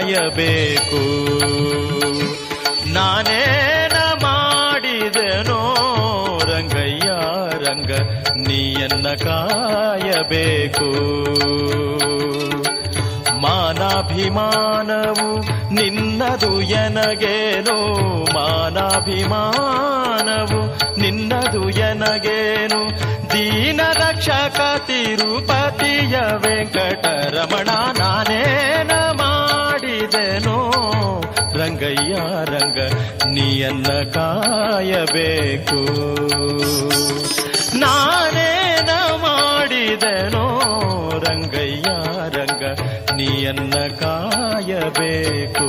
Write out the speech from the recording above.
ಕಾಯಬೇಕು. ನಾನೇನ ಮಾಡಿದೆನೋ ರಂಗಯ್ಯ ರಂಗ ನೀಯನ್ನ ಕಾಯಬೇಕು. ಮಾನಾಭಿಮಾನವು ನಿನ್ನದು ಎನಗೇನು, ಮಾನಾಭಿಮಾನವು ನಿನ್ನದು ಎನಗೇನು. ದೀನ ರಕ್ಷಕ ತಿರುಪತಿಯ ವೆಂಕಟರಮಣ ನಾನೇನ ಮಾಡಿದೆನೋ ರಂಗಯ್ಯ ರಂಗ ನೀಯನ್ನ ಕಾಯಬೇಕು. ನಾನೇನ ಮಾಡಿದೆನೋ ರಂಗಯ್ಯ ರಂಗ ನೀಯನ್ನ ಕಾಯಬೇಕು.